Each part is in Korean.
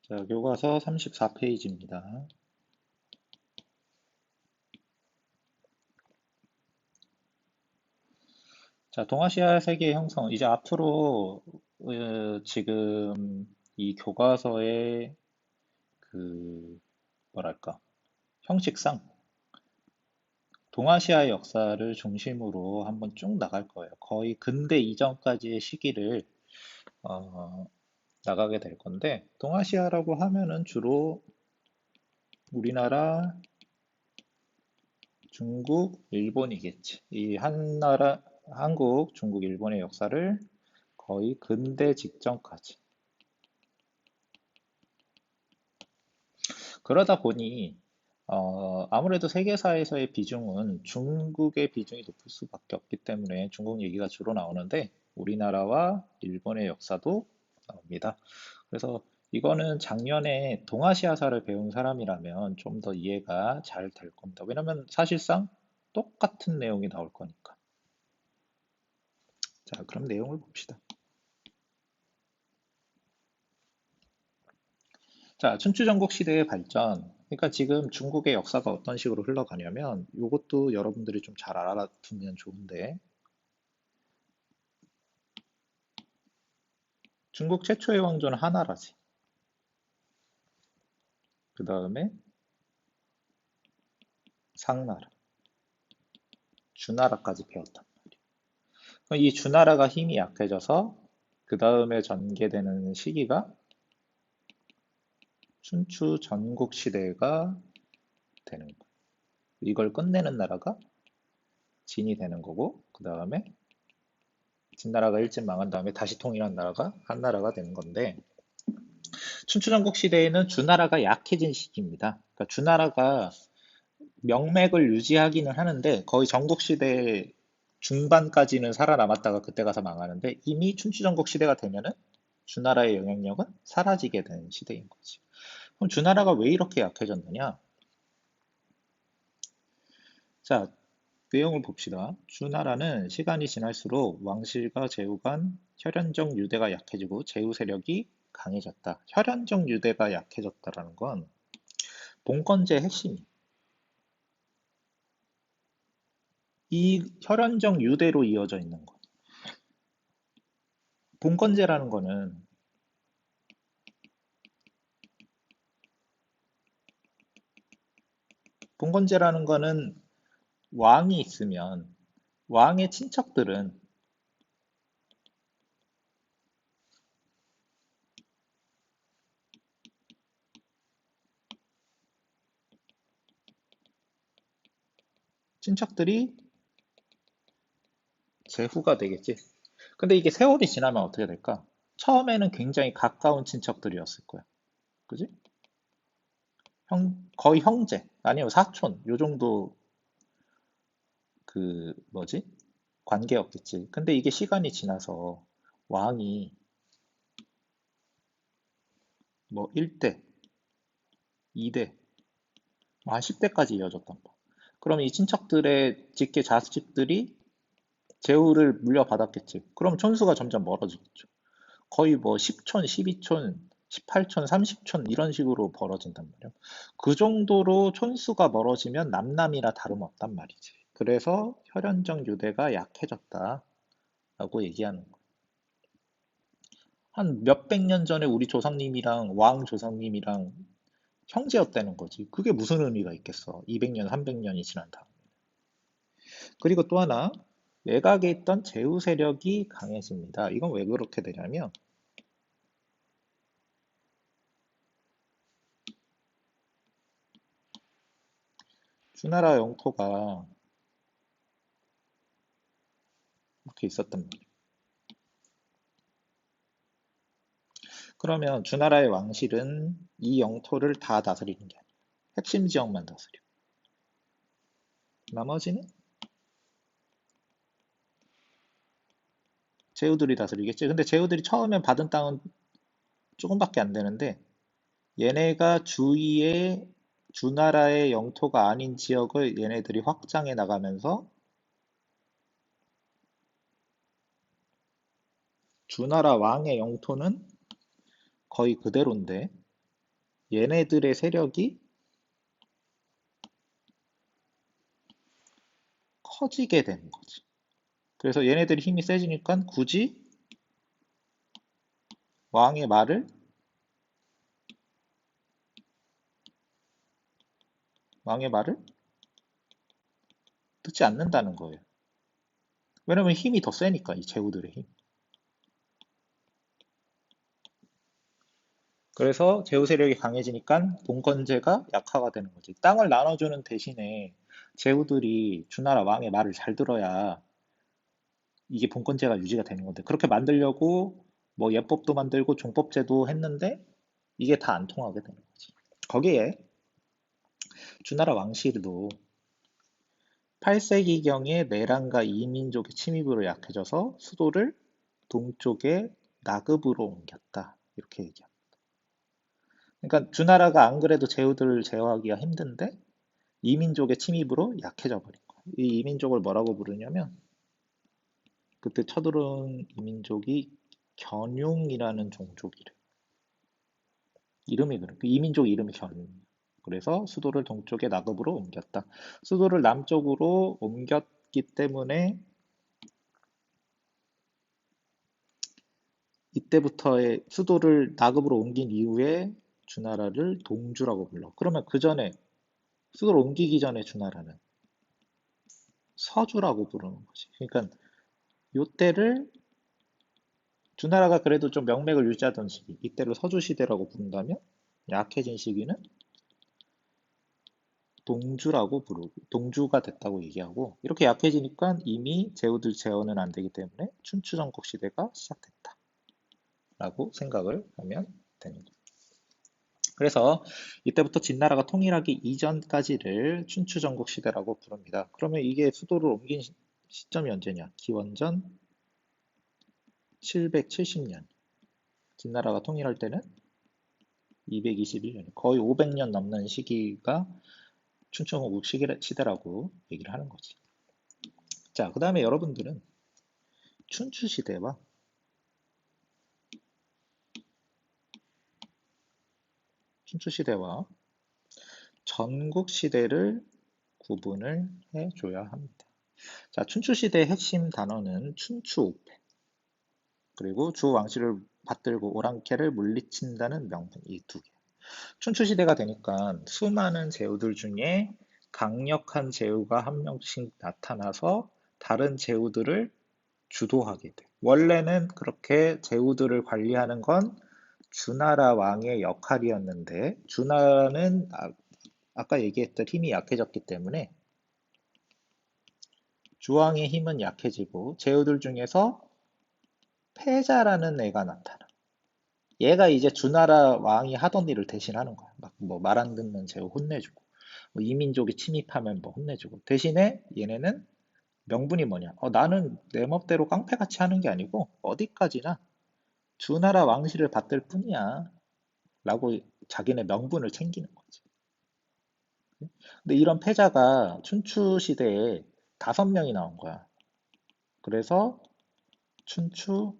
자, 교과서 34페이지입니다. 자, 동아시아 세계 형성. 이제 앞으로 지금 이 교과서의 그 뭐랄까 형식상 동아시아의 역사를 중심으로 한번 쭉 나갈 거예요. 거의 근대 이전까지의 시기를 어, 나가게 될 건데 동아시아라고 하면은 주로 우리나라, 중국, 일본이겠지. 이 한 나라, 한국, 중국, 일본의 역사를 거의 근대 직전까지. 그러다 보니, 아무래도 세계사에서의 비중은 중국의 비중이 높을 수밖에 없기 때문에 중국 얘기가 주로 나오는데, 우리나라와 일본의 역사도 나옵니다. 그래서 이거는 작년에 동아시아사를 배운 사람이라면 좀 더 이해가 잘 될 겁니다. 왜냐면 사실상 똑같은 내용이 나올 거니까. 자, 그럼 내용을 봅시다. 자, 춘추전국 시대의 발전. 그러니까 지금 중국의 역사가 어떤 식으로 흘러가냐면, 이것도 여러분들이 좀 잘 알아두면 좋은데, 중국 최초의 왕조는 하나라지. 그 다음에 상나라, 주나라까지 배웠단 말이에요. 그럼 이 주나라가 힘이 약해져서, 그 다음에 전개되는 시기가 춘추전국 시대가 되는 거예요. 이걸 끝내는 나라가 진이 되는 거고, 그 다음에 진나라가 일찍 망한 다음에 다시 통일한 나라가 한나라가 되는 건데, 춘추전국 시대에는 주나라가 약해진 시기입니다. 그러니까 주나라가 명맥을 유지하기는 하는데 거의 전국시대 중반까지는 살아남았다가 그때 가서 망하는데 이미 춘추전국 시대가 되면은 주나라의 영향력은 사라지게 되는 시대인 거지. 그럼 주나라가 왜 이렇게 약해졌느냐? 자, 내용을 봅시다. 주나라는 시간이 지날수록 왕실과 제후 간 혈연적 유대가 약해지고 제후 세력이 강해졌다. 혈연적 유대가 약해졌다라는 건 봉건제의 핵심이 이 혈연적 유대로 이어져 있는 거. 봉건제라는 거는 봉건제라는 거는 왕이 있으면 왕의 친척들이 제후가 되겠지. 근데 이게 세월이 지나면 어떻게 될까? 처음에는 굉장히 가까운 친척들이었을 거야. 그지? 거의 형제 아니면 사촌 요 정도 그 뭐지? 관계였겠지. 근데 이게 시간이 지나서 왕이 뭐 1대, 2대, 한 10대까지 이어졌던 거. 그럼 이 친척들의 직계 자식들이 제후를 물려받았겠지. 그럼 촌수가 점점 멀어지겠죠. 거의 뭐 10촌, 12촌, 18촌, 30촌 이런 식으로 벌어진단 말이에요. 그 정도로 촌수가 멀어지면 남남이나 다름없단 말이지. 그래서 혈연적 유대가 약해졌다라고 얘기하는 거예요. 한 몇백 년 전에 우리 조상님이랑 왕 조상님이랑 형제였다는 거지. 그게 무슨 의미가 있겠어. 200년, 300년이 지난 다음. 그리고 또 하나, 외곽에 있던 제후 세력이 강해집니다. 이건 왜 그렇게 되냐면, 주나라 영토가 이렇게 있었단 말이에요. 그러면 주나라의 왕실은 이 영토를 다 다스리는 게 아니에요. 핵심 지역만 다스려. 나머지는 제후들이 다스리겠지. 근데 제후들이 처음에 받은 땅은 조금밖에 안 되는데, 얘네가 주위에 주나라의 영토가 아닌 지역을 얘네들이 확장해 나가면서 주나라 왕의 영토는 거의 그대로인데 얘네들의 세력이 커지게 되는 거지. 그래서 얘네들이 힘이 세지니까 굳이 왕의 말을 왕의 말을 듣지 않는다는 거예요. 왜냐면 힘이 더 세니까 이 제후들의 힘. 그래서 제후 세력이 강해지니까 봉건제가 약화가 되는 거지. 땅을 나눠주는 대신에 제후들이 주나라 왕의 말을 잘 들어야 이게 봉건제가 유지가 되는 건데 그렇게 만들려고 뭐 예법도 만들고 종법제도 했는데 이게 다 안 통하게 되는 거지. 거기에 주나라 왕실도 8세기경에 내란과 이민족의 침입으로 약해져서 수도를 동쪽의 나급으로 옮겼다. 이렇게 얘기합니다. 그러니까 주나라가 안 그래도 제후들을 제어하기가 힘든데 이민족의 침입으로 약해져 버린 거야. 이 이민족을 뭐라고 부르냐면 그때 쳐들어온 이민족이 견융이라는 종족이래. 이름이 그래. 그 이민족 이름이 견융. 그래서 수도를 동쪽의 나급으로 옮겼다. 수도를 남쪽으로 옮겼기 때문에 이때부터의 수도를 나급으로 옮긴 이후에 주나라를 동주라고 불러. 그러면 그 전에 수도를 옮기기 전에 주나라는 서주라고 부르는 거지. 그러니까 요때를 주나라가 그래도 좀 명맥을 유지하던 시기, 이때를 서주시대라고 부른다면 약해진 시기는 동주라고 부르고 동주가 됐다고 얘기하고 이렇게 약해지니까 이미 제후들 제어는 안 되기 때문에 춘추전국 시대가 시작됐다 라고 생각을 하면 되는 거예요. 그래서 이때부터 진나라가 통일하기 이전까지를 춘추전국 시대라고 부릅니다. 그러면 이게 수도를 옮긴 시점이 언제냐? 기원전 770년. 진나라가 통일할 때는 221년. 거의 500년 넘는 시기가 춘추전국 시대라고 얘기를 하는 거지. 자, 그 다음에 여러분들은 춘추시대와 춘추시대와 전국시대를 구분을 해줘야 합니다. 자, 춘추시대의 핵심 단어는 춘추오패, 그리고 주 왕실을 받들고 오랑캐를 물리친다는 명분, 이 두 개. 춘추시대가 되니까 수많은 제후들 중에 강력한 제후가 한 명씩 나타나서 다른 제후들을 주도하게 돼. 원래는 그렇게 제후들을 관리하는 건 주나라 왕의 역할이었는데 주나라는 아까 얘기했던 힘이 약해졌기 때문에 주왕의 힘은 약해지고 제후들 중에서 패자라는 애가 나타나. 얘가 이제 주나라 왕이 하던 일을 대신하는 거야. 막 뭐 말 안 듣는 제후 혼내주고, 뭐 이민족이 침입하면 뭐 혼내주고. 대신에 얘네는 명분이 뭐냐? 나는 내 멋대로 깡패같이 하는 게 아니고 어디까지나 주나라 왕실을 받들 뿐이야. 라고 자기네 명분을 챙기는 거지. 근데 이런 패자가 춘추 시대에 5명이 나온 거야. 그래서 춘추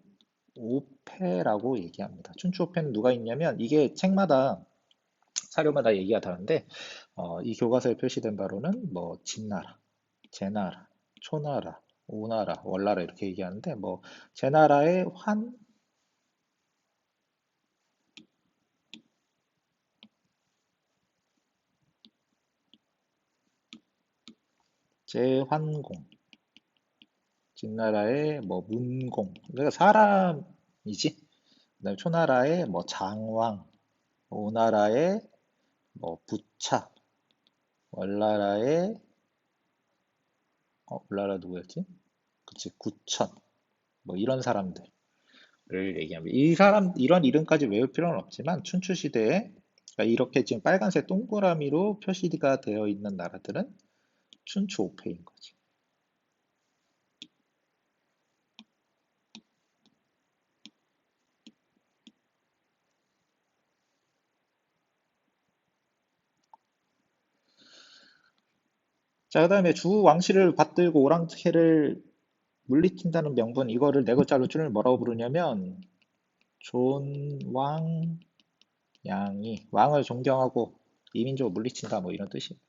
오패라고 얘기합니다. 춘추 오패는 누가 있냐면 이게 책마다 사료마다 얘기가 다른데 이 교과서에 표시된 바로는 뭐 진나라, 제나라, 초나라, 오나라, 월나라 이렇게 얘기하는데 뭐 제나라의 제환공, 진나라의 뭐 문공, 그러니까 사람이지. 그다음에 초나라의 뭐 장왕, 오나라의 뭐 부차, 월나라의 월나라 누구였지? 그치, 구천, 뭐 이런 사람들을 얘기합니다. 이런 이름까지 외울 필요는 없지만 춘추 시대에 그러니까 이렇게 지금 빨간색 동그라미로 표시가 되어 있는 나라들은 춘추 오패인 거지. 자, 그다음에 주 왕실을 받들고 오랑캐를 물리친다는 명분, 이거를 네 글자로 줄을 뭐라고 부르냐면 존왕양, 양이 왕을 존경하고 이민족을 물리친다 뭐 이런 뜻이에요.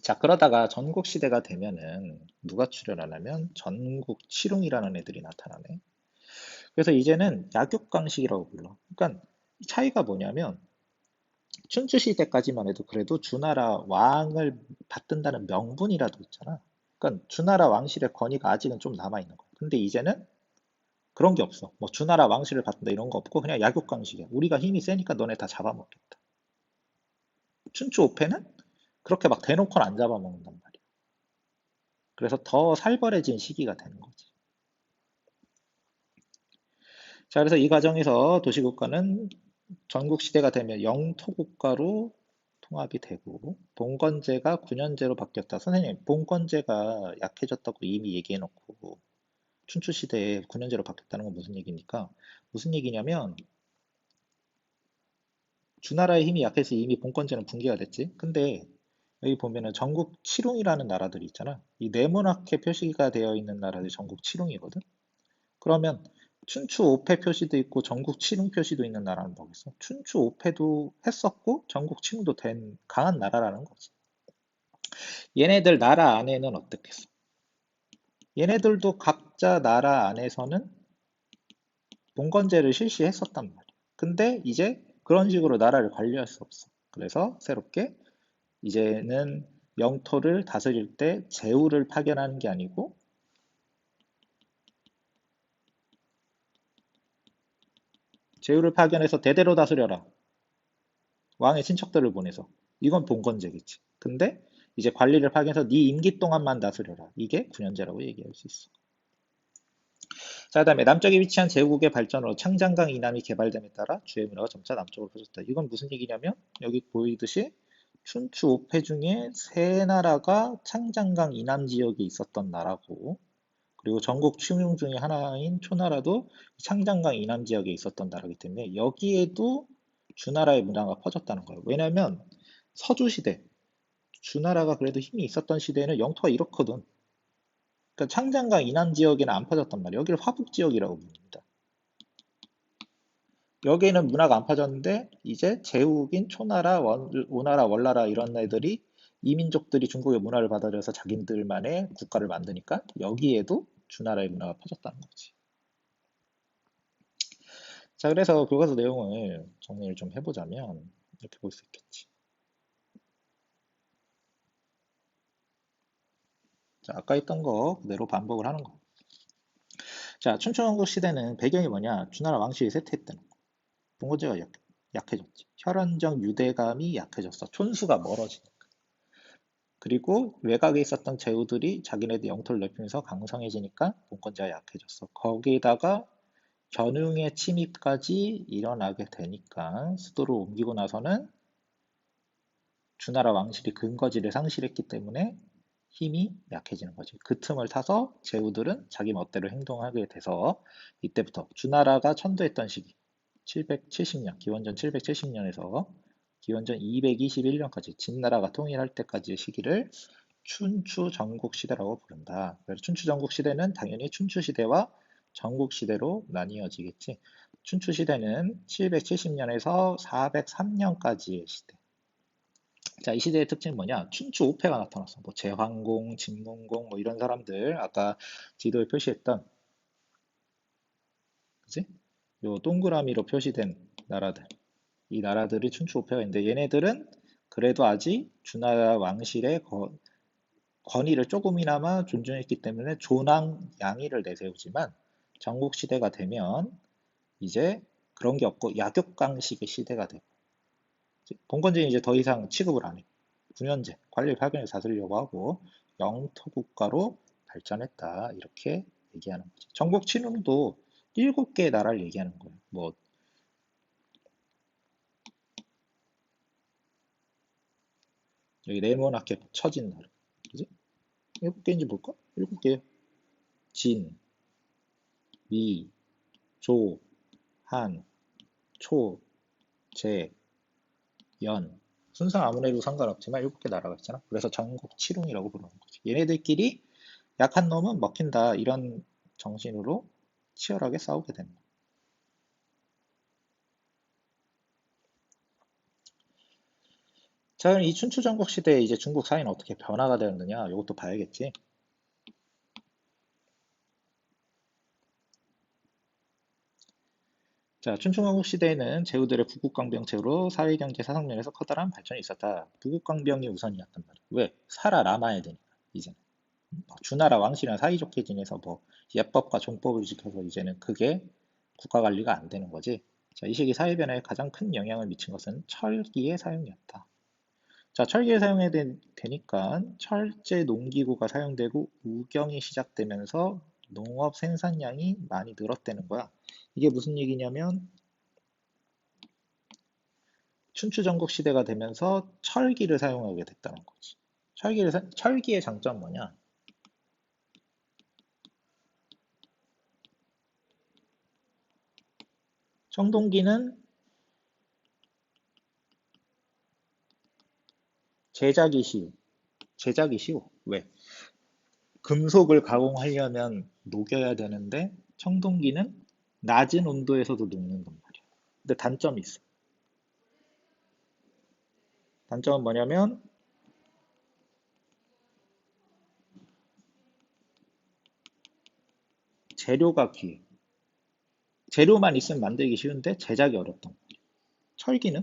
자, 그러다가 전국시대가 되면은 누가 출현하냐면 전국치룽이라는 애들이 나타나네. 그래서 이제는 약육강식이라고 불러. 그러니까 차이가 뭐냐면 춘추시대까지만 해도 그래도 주나라 왕을 받든다는 명분이라도 있잖아. 그러니까 주나라 왕실의 권위가 아직은 좀 남아있는 거야. 근데 이제는 그런 게 없어. 뭐 주나라 왕실을 받든다 이런 거 없고 그냥 약육강식이야. 우리가 힘이 세니까 너네 다 잡아먹겠다. 춘추 5패는 그렇게 막 대놓고는 안 잡아먹는단 말이야. 그래서 더 살벌해진 시기가 되는 거지. 자, 그래서 이 과정에서 도시국가는 전국시대가 되면 영토국가로 통합이 되고 봉건제가 9년제로 바뀌었다. 선생님, 봉건제가 약해졌다고 이미 얘기해놓고 춘추시대에 9년제로 바뀌었다는 건 무슨 얘기입니까? 무슨 얘기냐면 주나라의 힘이 약해서 이미 봉건제는 붕괴가 됐지. 근데 여기 보면은 전국 칠웅이라는 나라들이 있잖아. 이 네모나게 표시가 되어 있는 나라들이 전국 칠웅이거든. 그러면 춘추 5패 표시도 있고 전국 칠웅 표시도 있는 나라는 뭐겠어? 춘추 5패도 했었고 전국 칠웅도 된 강한 나라라는 거지. 얘네들 나라 안에는 어떻겠어? 얘네들도 각자 나라 안에서는 봉건제를 실시했었단 말이야. 근데 이제 그런 식으로 나라를 관리할 수 없어. 그래서 새롭게 이제는 영토를 다스릴 때 제후를 파견하는 게 아니고 제후를 파견해서 대대로 다스려라. 왕의 친척들을 보내서. 이건 봉건제겠지. 근데 이제 관리를 파견해서 네 임기 동안만 다스려라. 이게 군현제라고 얘기할 수 있어. 자, 그다음에 남쪽에 위치한 제국의 발전으로 창장강 이남이 개발됨에 따라 주의 문화가 점차 남쪽으로 퍼졌다. 이건 무슨 얘기냐면 여기 보이듯이 춘추 5패 중에 세 나라가 창장강 이남 지역에 있었던 나라고 그리고 전국 층용 중에 하나인 초나라도 창장강 이남 지역에 있었던 나라이기 때문에 여기에도 주나라의 문화가 퍼졌다는 거예요. 왜냐하면 서주시대, 주나라가 그래도 힘이 있었던 시대에는 영토가 이렇거든. 그러니까 창장강 이남 지역에는 안 퍼졌단 말이에요. 여기를 화북 지역이라고 부릅니다. 여기에는 문화가 안 퍼졌는데 이제 제후국인 초나라, 오나라, 월나라 이런 애들이 이민족들이 중국의 문화를 받아들여서 자기들만의 국가를 만드니까 여기에도 주나라의 문화가 퍼졌다는 거지. 자, 그래서 교과서 내용을 정리를 좀 해보자면 이렇게 볼 수 있겠지. 자, 아까 했던 거 그대로 반복을 하는 거. 자, 춘추전국 시대는 배경이 뭐냐? 주나라 왕실이 쇠퇴했다는 거. 봉건제가 약해졌지. 혈연적 유대감이 약해졌어. 촌수가 멀어지니까. 그리고 외곽에 있었던 제후들이 자기네들 영토를 넓히면서 강성해지니까 봉건제가 약해졌어. 거기에다가 견웅의 침입까지 일어나게 되니까 수도를 옮기고 나서는 주나라 왕실이 근거지를 상실했기 때문에 힘이 약해지는 거지. 그 틈을 타서 제후들은 자기 멋대로 행동하게 돼서 이때부터 주나라가 천도했던 시기 770년, 기원전 770년에서 기원전 221년까지 진나라가 통일할 때까지의 시기를 춘추 전국 시대라고 부른다. 그래서 춘추 전국 시대는 당연히 춘추 시대와 전국 시대로 나뉘어지겠지. 춘추 시대는 770년에서 403년까지의 시대. 자, 이 시대의 특징은 뭐냐? 춘추 5패가 나타났어. 뭐 제황공, 진문공 뭐 이런 사람들 아까 지도에 표시했던 그지? 요 동그라미로 표시된 나라들. 이 나라들이 춘추 5패가 있는데 얘네들은 그래도 아직 주나라 왕실의 권위를 조금이나마 존중했기 때문에 존왕 양위를 내세우지만 전국시대가 되면 이제 그런 게 없고 약육강식의 시대가 되고 봉건제는 이제 더 이상 취급을 안 해. 군현제, 관리 파견을 다스리려고 하고 영토국가로 발전했다. 이렇게 얘기하는 거지. 전국 칠흥도 7개의 나라를 얘기하는 거예요. 뭐 여기 네모나게 쳐진 나라. 그지? 7개인지 볼까? 7개. 진, 미, 조, 한, 초, 제, 연. 순서 아무나 해도 상관없지만 7개 나라가 있잖아. 그래서 전국 칠흥이라고 부르는 거지. 얘네들끼리 약한 놈은 먹힌다. 이런 정신으로 치열하게 싸우게 됩니다. 자, 그럼 이 춘추 전국 시대에 이제 중국 사회는 어떻게 변화가 되었느냐? 이것도 봐야겠지. 자, 춘추전국 시대에는 제후들의 부국강병체로 사회, 경제, 사상 면에서 커다란 발전이 있었다. 부국강병이 우선이었단 말이야. 왜? 살아남아야 되니까, 이제는. 주나라 왕실이랑 사이좋게 지내서 뭐 예법과 종법을 지켜서 이제는 그게 국가 관리가 안 되는 거지. 자, 이 시기 사회 변화에 가장 큰 영향을 미친 것은 철기의 사용이었다. 자, 철기를 사용해야 되니까 철제 농기구가 사용되고 우경이 시작되면서 농업 생산량이 많이 늘었다는 거야. 이게 무슨 얘기냐면 춘추 전국 시대가 되면서 철기를 사용하게 됐다는 거지. 철기의 장점 뭐냐? 청동기는 제작이 쉬워. 제작이 쉬워. 왜? 금속을 가공하려면 녹여야 되는데 청동기는 낮은 온도에서도 녹는단 말이야. 근데 단점이 있어. 단점은 뭐냐면 재료가 귀해. 재료만 있으면 만들기 쉬운데 제작이 어렵단 말이야. 철기는?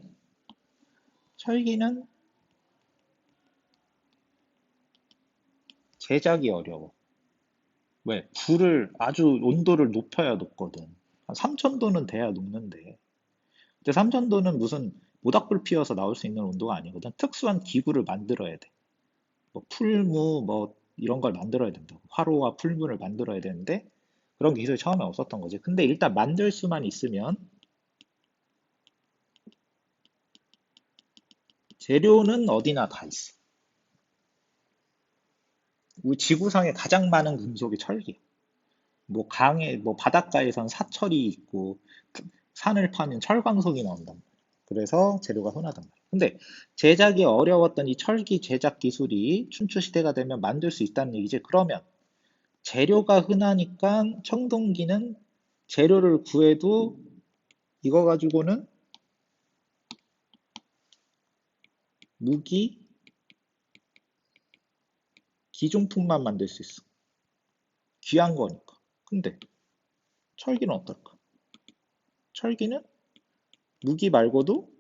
철기는 제작이 어려워. 왜? 불을 아주 온도를 높여야 녹거든. 한 3000도는 돼야 녹는데. 근데 3000도는 무슨 모닥불 피워서 나올 수 있는 온도가 아니거든. 특수한 기구를 만들어야 돼. 뭐 풀무 뭐 이런 걸 만들어야 된다고. 화로와 풀무를 만들어야 되는데 그런 기술이 처음에 없었던 거지. 근데 일단 만들 수만 있으면 재료는 어디나 다 있어. 우리 지구상에 가장 많은 금속이 철기야. 뭐 강에 뭐 바닷가에선 사철이 있고 산을 파면 철광석이 나온단 말이야. 그래서 재료가 흔하단 말이야. 근데 제작이 어려웠던 이 철기 제작 기술이 춘추 시대가 되면 만들 수 있다는 얘기지. 그러면 재료가 흔하니까 청동기는 재료를 구해도 이거 가지고는 무기, 기존품만 만들 수 있어. 귀한 거니까. 근데 철기는 어떨까? 철기는 무기 말고도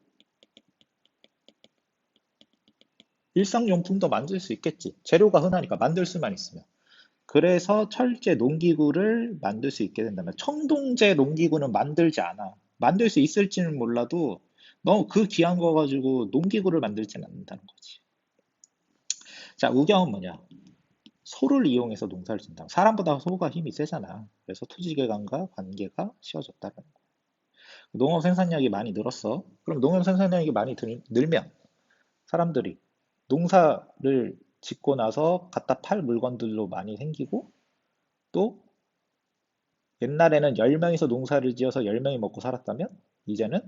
일상용품도 만들 수 있겠지. 재료가 흔하니까 만들 수만 있으면. 그래서 철제 농기구를 만들 수 있게 된다면 청동제 농기구는 만들지 않아. 만들 수 있을지는 몰라도 너무 그 귀한 거 가지고 농기구를 만들지는 않는다는 거지. 자, 우경은 뭐냐? 소를 이용해서 농사를 짓는다. 사람보다 소가 힘이 세잖아. 그래서 토지개간과 관계가 쉬워졌다는 거. 농업 생산량이 많이 늘었어. 그럼 농업 생산량이 많이 늘면 사람들이 농사를 짓고 나서 갖다 팔 물건들도 많이 생기고 또 옛날에는 10명이서 농사를 지어서 10명이 먹고 살았다면 이제는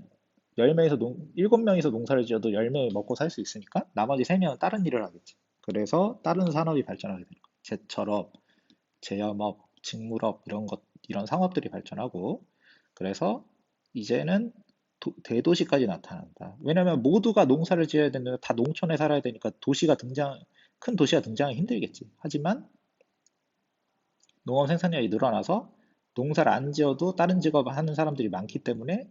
7명이서 농사를 지어도 10명이 먹고 살 수 있으니까 나머지 3명은 다른 일을 하겠지. 그래서 다른 산업이 발전하게 되는 거야. 제철업, 제염업, 직물업 이런 상업들이 발전하고 그래서 이제는 대도시까지 나타난다. 왜냐면 모두가 농사를 지어야 되는데 다 농촌에 살아야 되니까 큰 도시가 등장하기 힘들겠지. 하지만 농업 생산량이 늘어나서 농사를 안 지어도 다른 직업을 하는 사람들이 많기 때문에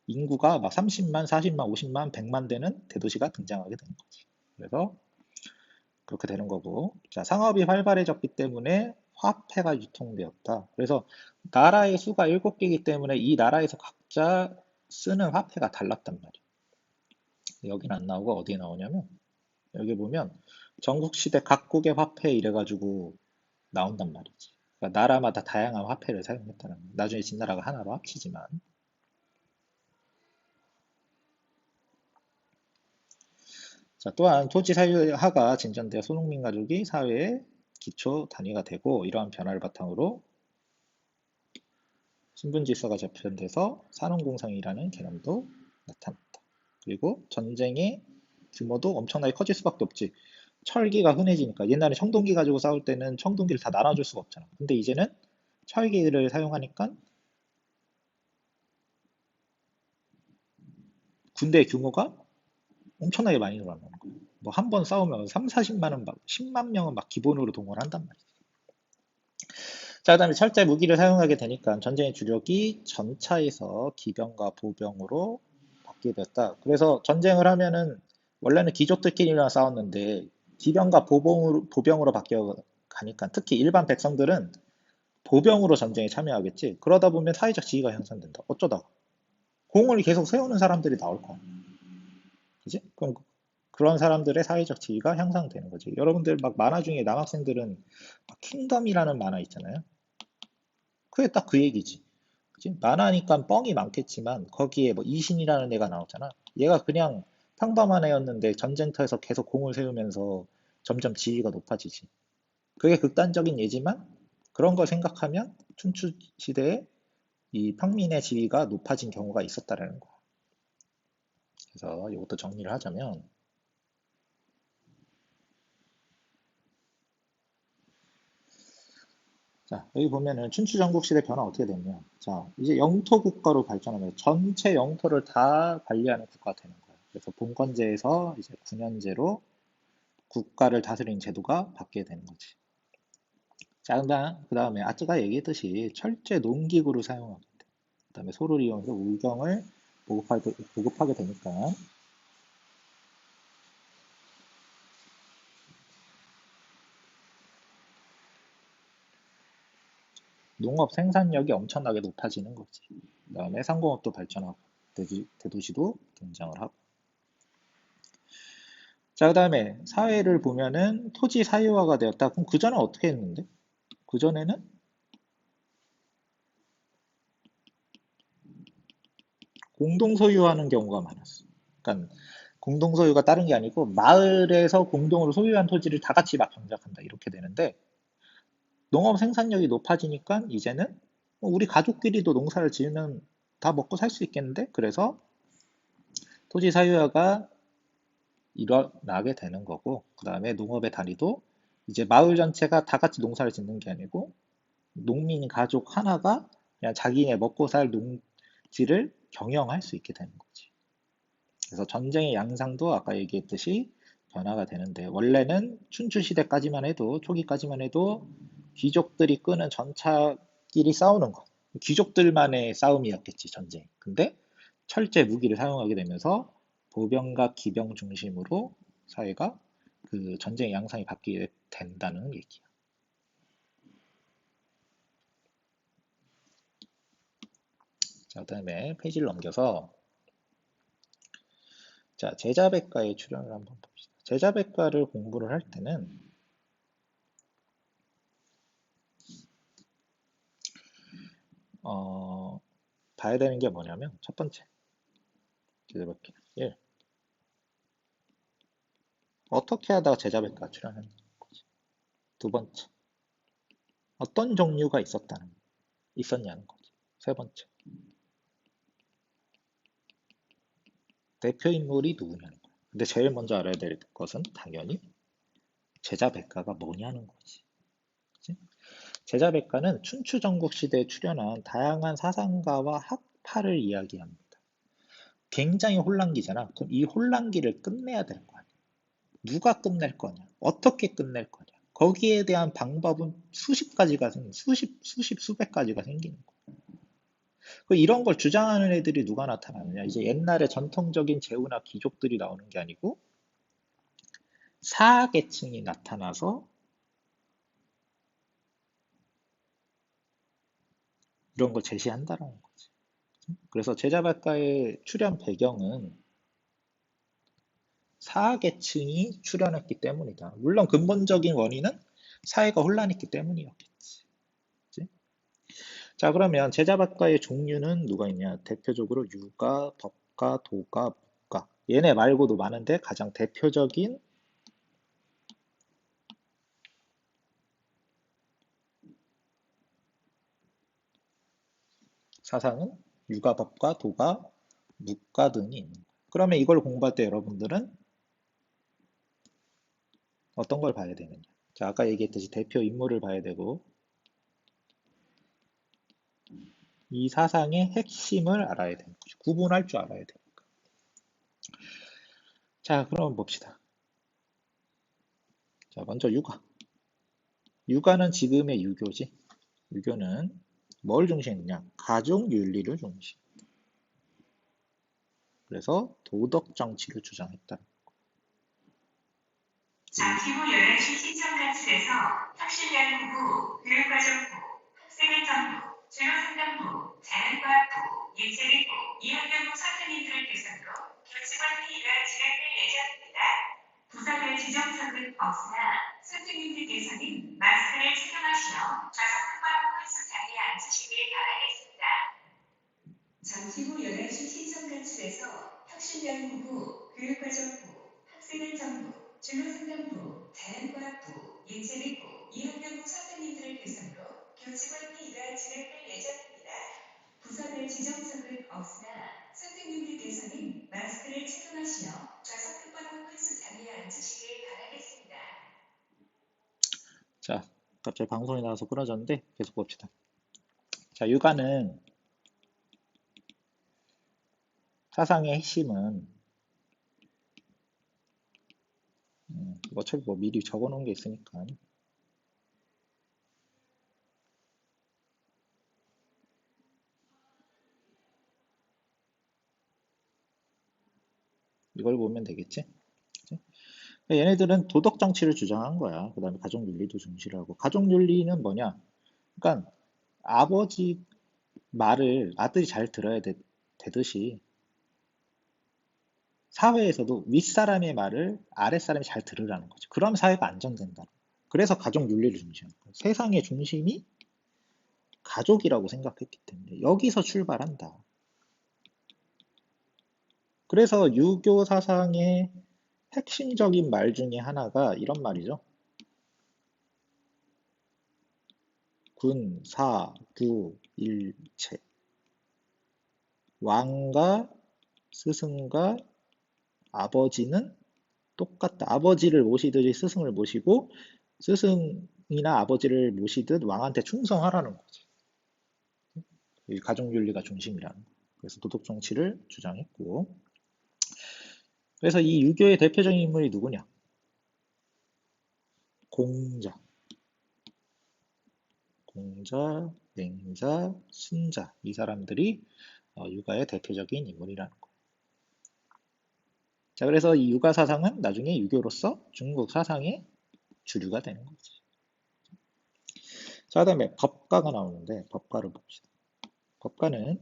인구가 막 30만, 40만, 50만, 100만 되는 대도시가 등장하게 되는 거지. 그래서 그렇게 되는 거고. 자, 상업이 활발해졌기 때문에 화폐가 유통되었다. 그래서 나라의 수가 7개이기 때문에 이 나라에서 각자 쓰는 화폐가 달랐단 말이야. 여기는 안 나오고 어디에 나오냐면 여기 보면 전국시대 각국의 화폐 이래가지고 나온단 말이지. 그러니까 나라마다 다양한 화폐를 사용했다는 거야. 나중에 진나라가 하나로 합치지만. 자, 또한 토지 사유화가 진전되어 소농민 가족이 사회의 기초 단위가 되고 이러한 변화를 바탕으로 신분질서가 재편돼서 산업공상이라는 개념도 나타났다. 그리고 전쟁의 규모도 엄청나게 커질 수밖에 없지. 철기가 흔해지니까 옛날에 청동기 가지고 싸울 때는 청동기를 다 나눠줄 수가 없잖아. 근데 이제는 철기를 사용하니까 군대 규모가 엄청나게 많이 늘어나는 거예요. 뭐 한 번 싸우면 3, 40만은 막 10만 명은 막 기본으로 동원한단 말이에요. 자, 그다음에 철제 무기를 사용하게 되니까 전쟁의 주력이 전차에서 기병과 보병으로 바뀌게 됐다. 그래서 전쟁을 하면은 원래는 귀족들끼리만 싸웠는데 기병과 보병으로 바뀌어 가니까 특히 일반 백성들은 보병으로 전쟁에 참여하겠지. 그러다 보면 사회적 지위가 형성된다. 어쩌다가 공을 계속 세우는 사람들이 나올 거야. 그지? 그럼 그런 사람들의 사회적 지위가 향상되는 거지. 여러분들 막 만화 중에 남학생들은 막 킹덤이라는 만화 있잖아요. 그게 딱 그 얘기지. 그치? 만화니까 뻥이 많겠지만 거기에 뭐 이신이라는 애가 나오잖아. 얘가 그냥 평범한 애였는데 전쟁터에서 계속 공을 세우면서 점점 지위가 높아지지. 그게 극단적인 예지만 그런 걸 생각하면 춘추 시대에 이 평민의 지위가 높아진 경우가 있었다라는 거야. 그래서 이것도 정리를 하자면 자, 여기 보면은 춘추 전국시대 변화 어떻게 됐냐. 자, 이제 영토 국가로 발전하면서 전체 영토를 다 관리하는 국가가 되는 거예요. 그래서 봉건제에서 이제 군현제로 국가를 다스리는 제도가 바뀌게 되는 거지. 자, 그 다음에 아까 얘기했듯이 철제 농기구를 사용하게 돼. 그 다음에 소를 이용해서 우경을 보급하게 되니까 농업 생산력이 엄청나게 높아지는 거지. 그 다음에 상공업도 발전하고 대도시도 등장을 하고. 자, 그 다음에 사회를 보면은 토지 사유화가 되었다. 그럼 그전에 어떻게 했는데? 그전에는 공동 소유하는 경우가 많았어. 그러니까 공동 소유가 다른 게 아니고 마을에서 공동으로 소유한 토지를 다 같이 막 경작한다. 이렇게 되는데 농업 생산력이 높아지니까 이제는 우리 가족끼리도 농사를 지으면 다 먹고 살 수 있겠는데? 그래서 토지 사유화가 일어나게 되는 거고, 그 다음에 농업의 단위도 이제 마을 전체가 다 같이 농사를 짓는 게 아니고 농민 가족 하나가 그냥 자기네 먹고 살 농지를 경영할 수 있게 되는 거지. 그래서 전쟁의 양상도 아까 얘기했듯이 변화가 되는데 원래는 춘추 시대까지만 해도 초기까지만 해도 귀족들이 끄는 전차끼리 싸우는 거. 귀족들만의 싸움이었겠지 전쟁. 근데 철제 무기를 사용하게 되면서 보병과 기병 중심으로 사회가 그 전쟁의 양상이 바뀌게 된다는 얘기야. 자, 그다음에 페이지를 넘겨서 자, 제자백과의 출현을 한번 봅시다. 제자백과를 공부를 할 때는 봐야 되는 게 뭐냐면 첫 번째 제자백과 1. 어떻게 하다가 제자백과가 출현했는 거지. 두 번째 어떤 종류가 있었냐는 거지. 세 번째 대표 인물이 누구냐는 거야. 근데 제일 먼저 알아야 될 것은 당연히 제자백과가 뭐냐는 거지. 그치? 제자백과는 춘추전국 시대에 출현한 다양한 사상가와 학파를 이야기합니다. 굉장히 혼란기잖아. 그럼 이 혼란기를 끝내야 될 거 아니야. 누가 끝낼 거냐? 어떻게 끝낼 거냐? 거기에 대한 방법은 수백 가지가 생기는 거야. 이런 걸 주장하는 애들이 누가 나타나느냐? 이제 옛날에 전통적인 제후나 귀족들이 나오는 게 아니고 사계층이 나타나서 이런 걸 제시한다라는 거지. 그래서 제자백과의 출현 배경은 사계층이 출현했기 때문이다. 물론 근본적인 원인은 사회가 혼란했기 때문이었겠지. 그치? 자, 그러면 제자백과의 종류는 누가 있냐? 대표적으로 유가, 법가, 도가, 묵가. 얘네 말고도 많은데 가장 대표적인 사상은 유가, 법가, 도가, 묵가 등이 있는 거예요. 그러면 이걸 공부할 때 여러분들은 어떤 걸 봐야 되느냐? 자, 아까 얘기했듯이 대표 인물을 봐야 되고 이 사상의 핵심을 알아야 되는 거죠. 구분할 줄 알아야 되니까. 자, 그럼 봅시다. 자, 먼저 육아. 육아는 지금의 유교지. 유교는 뭘 중시했느냐? 가족 윤리를 중시. 그래서 도덕 정치를 주장했다. 잠시 후 11시 시청관측에서 혁신연구부, 교육과정부, 학생안전부, 진로상담부, 자연과학부, 예체능부, 이학연구 선생님들을 대상으로 교직원 회의가 진행될 예정입니다. 부서별 지정석은 없으나 선생님들께서는 마스크를 착용하시어 좌석 끝바로 홀수 자리에 앉으시길 바라겠습니다. 잠시 후 11시 시청관측에서 혁신연구부, 교육과정부, 학생안전부, 진로상담부, 자연과학부, 예체능부, 이학연구 선생님들을 대상으로 교직원 회의가 진행될 예정입니다. 부서별 지정석은 없으나 선생님들께서는 마스크를 착용하시어 좌석 끝바로 홀수 자리에 앉으시길 바라겠습니다. 자, 갑자기 방송이 나와서 끊어졌는데 계속 봅시다. 자, 육아는 사상의 핵심은 어차피 뭐 미리 적어놓은 게 있으니까 이걸 보면 되겠지? 그치? 얘네들은 도덕 정치를 주장한 거야. 그 다음에 가족 윤리도 중시를 하고. 가족 윤리는 뭐냐? 그러니까 아버지 말을 아들이 잘 들어야 되듯이 사회에서도 윗사람의 말을 아랫사람이 잘 들으라는 거죠. 그럼 사회가 안정된다. 그래서 가족 윤리를 중시하는 거예요. 세상의 중심이 가족이라고 생각했기 때문에 여기서 출발한다. 그래서 유교 사상의 핵심적인 말 중에 하나가 이런 말이죠. 군, 사, 구, 일체. 왕과 스승과 아버지는 똑같다. 아버지를 모시듯이 스승을 모시고 스승이나 아버지를 모시듯 왕한테 충성하라는 거지. 이 가족윤리가 중심이라는 거. 그래서 도덕 정치를 주장했고. 그래서 이 유교의 대표적인 인물이 누구냐? 공자. 공자, 맹자, 순자. 이 사람들이 육아의 대표적인 인물이라는 거. 자, 그래서 이 육아 사상은 나중에 유교로서 중국 사상의 주류가 되는 거지. 자, 그다음에 법가가 나오는데 법가를 봅시다. 법가는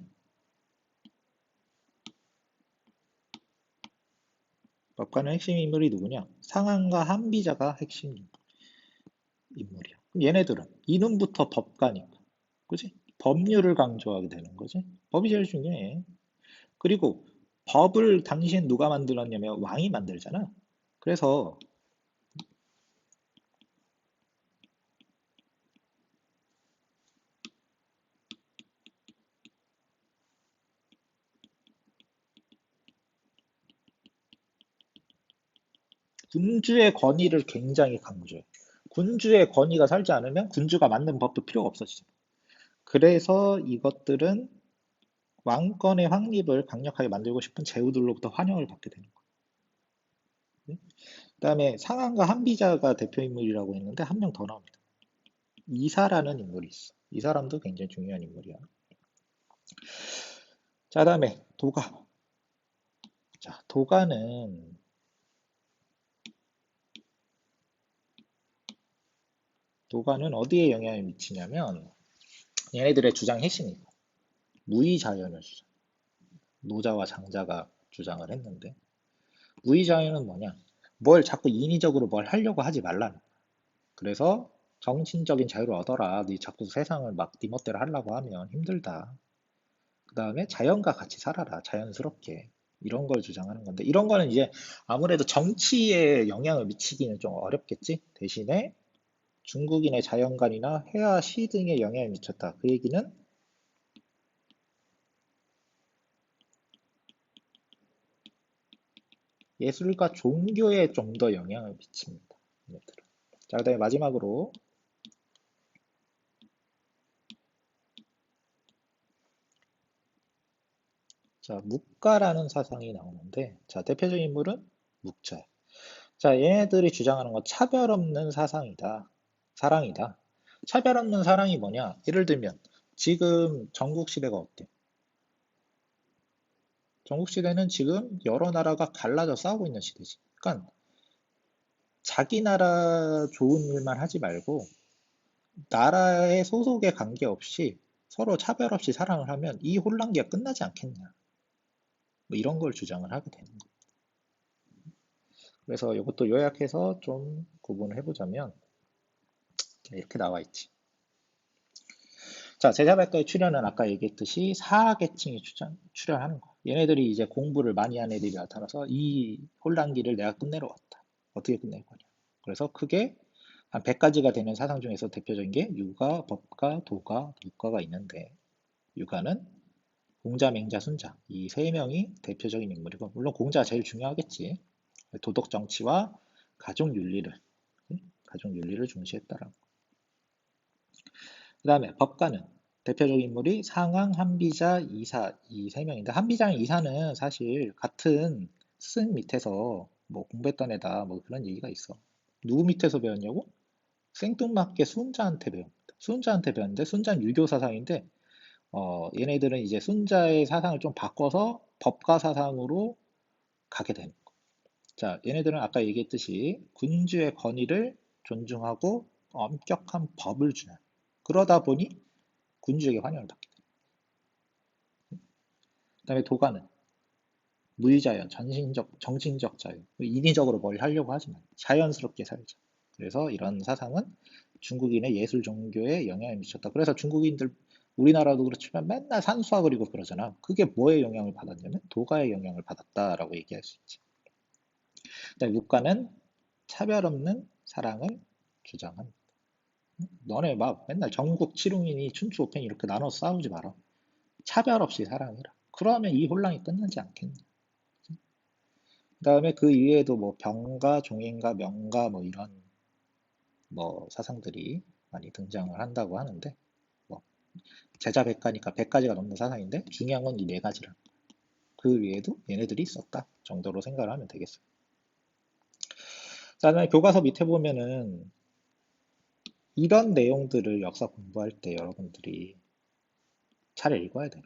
핵심 인물이 누구냐? 상한과 한비자가 핵심 인물이야. 그럼 얘네들은 이름부터 법가니까, 그지? 법률을 강조하게 되는 거지. 법이 제일 중요해. 그리고 법을 당시엔 누가 만들었냐면 왕이 만들잖아. 그래서 군주의 권위를 굉장히 강조해. 군주의 권위가 살지 않으면 군주가 만든 법도 필요가 없어지잖아. 그래서 이것들은 왕권의 확립을 강력하게 만들고 싶은 제후들로부터 환영을 받게 되는 거예요. 그다음에 상한과 한비자가 대표 인물이라고 했는데 한 명 더 나옵니다. 이사라는 인물이 있어. 이 사람도 굉장히 중요한 인물이야. 자, 그다음에 도가. 자, 도가는 어디에 영향을 미치냐면 얘네들의 주장 핵심이 무의자연을 주장. 노자와 장자가 주장을 했는데 무의자연은 뭐냐? 뭘 자꾸 인위적으로 뭘 하려고 하지 말라는. 그래서 정신적인 자유를 얻어라. 네 자꾸 세상을 막 네 멋대로 하려고 하면 힘들다. 그 다음에 자연과 같이 살아라. 자연스럽게. 이런 걸 주장하는 건데 이런 거는 이제 아무래도 정치에 영향을 미치기는 좀 어렵겠지. 대신에 중국인의 자연관이나 회화 시 등에 영향을 미쳤다. 그 얘기는 예술과 종교에 좀 더 영향을 미칩니다. 얘네들은. 자, 그다음에 마지막으로 자, 묵가라는 사상이 나오는데 자, 대표적인 인물은 묵자. 자, 얘네들이 주장하는 건 차별 없는 사랑이다. 차별 없는 사랑이 뭐냐? 예를 들면 지금 전국 시대가 어때? 전국 시대는 지금 여러 나라가 갈라져 싸우고 있는 시대지. 그러니까 자기 나라 좋은 일만 하지 말고 나라의 소속에 관계없이 서로 차별 없이 사랑을 하면 이 혼란기가 끝나지 않겠냐. 뭐 이런 걸 주장을 하게 되는 거예요. 그래서 이것도 요약해서 좀 구분을 해보자면 이렇게 나와 있지. 자, 제자백과의 출현은 아까 얘기했듯이 사계층이 출현하는 거야. 얘네들이 이제 공부를 많이 한 애들이 나타나서 이 혼란기를 내가 끝내러 왔다. 어떻게 끝낼 거냐. 그래서 크게 한 100가지가 되는 사상 중에서 대표적인 게 유가, 법가, 도가, 육가가 있는데 유가는 공자, 맹자, 순자 이 세 명이 대표적인 인물이고 물론 공자가 제일 중요하겠지. 도덕 정치와 가족 윤리를 중시했다라고. 그 다음에 법가는 대표적인 인물이 상황, 한비자, 이사 이 세 명인데 한비자랑 이사는 사실 같은 스승 밑에서 뭐 공부했던 애다 뭐 그런 얘기가 있어. 누구 밑에서 배웠냐고? 생뚱맞게 순자한테 배웁니다. 순자한테 배웠는데 순자는 유교 사상인데 얘네들은 이제 순자의 사상을 좀 바꿔서 법가 사상으로 가게 되는 거. 자, 얘네들은 아까 얘기했듯이 군주의 권위를 존중하고 엄격한 법을 주는. 그러다 보니 군주에게 환영을 받게 돼. 그다음에 도가는 무의자연, 정신적 자유, 인위적으로 뭘 하려고 하지 마. 자연스럽게 살자. 그래서 이런 사상은 중국인의 예술 종교에 영향을 미쳤다. 그래서 중국인들 우리나라도 그렇지만 맨날 산수화 그리고 그러잖아. 그게 뭐에 영향을 받았냐면 도가의 영향을 받았다라고 얘기할 수 있지. 그다음에 육가는 차별 없는 사랑을 주장합니다. 너네 막 맨날 전국 칠웅이니 춘추 오팽 이렇게 나눠 싸우지 마라. 차별 없이 사랑해라. 그러면 이 혼란이 끝나지 않겠냐. 그다음에 그 이외에도 뭐 병가, 종인가, 명가 뭐 이런 뭐 사상들이 많이 등장을 한다고 하는데 뭐 제자 백가니까 100가지가 넘는 사상인데 중요한 건 이 네 가지라. 그 외에도 얘네들이 있었다 정도로 생각을 하면 되겠어요. 자, 그다음에 교과서 밑에 보면은 이런 내용들을 역사 공부할 때 여러분들이 잘 읽어야 돼요.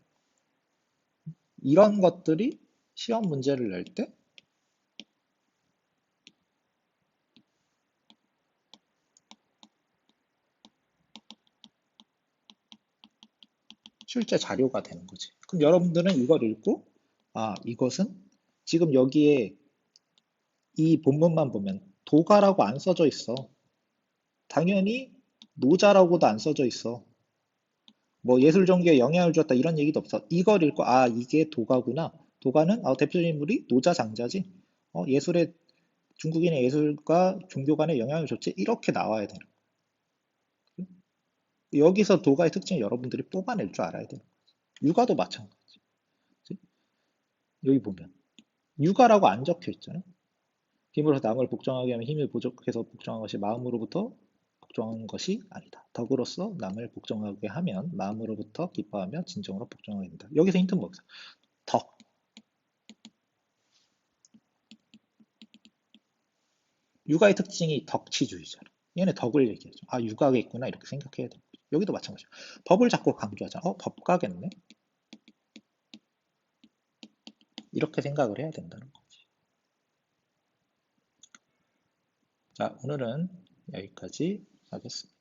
이런 것들이 시험 문제를 낼 때 실제 자료가 되는 거지. 그럼 여러분들은 이걸 읽고 이것은 지금 여기에 이 본문만 보면 도가라고 안 써져 있어. 당연히 노자라고도 안 써져 있어. 뭐 예술 종교에 영향을 줬다 이런 얘기도 없어. 이걸 읽고 이게 도가구나. 도가는 대표적인 인물이 노자 장자지. 예술의 중국인의 예술과 종교 간에 영향을 줬지. 이렇게 나와야 되는 거야. 여기서 도가의 특징을 여러분들이 뽑아낼 줄 알아야 돼요. 육아도 마찬가지. 여기 보면 육아라고 안 적혀 있잖아. 힘으로 남을 복종하게 하면 힘이 부족해서 복종한 것이 마음으로부터 복종한 것이 아니다. 덕으로서 남을 복종하게 하면 마음으로부터 기뻐하며 진정으로 복종하게 된다. 여기서 힌트는 뭐겠어? 덕. 육아의 특징이 덕치주의잖아. 얘네 덕을 얘기하죠. 육아가 있구나 이렇게 생각해야 돼. 여기도 마찬가지야. 법을 자꾸 강조하잖아. 법가겠네? 이렇게 생각을 해야 된다는 거지. 자, 오늘은 여기까지 하겠습니다.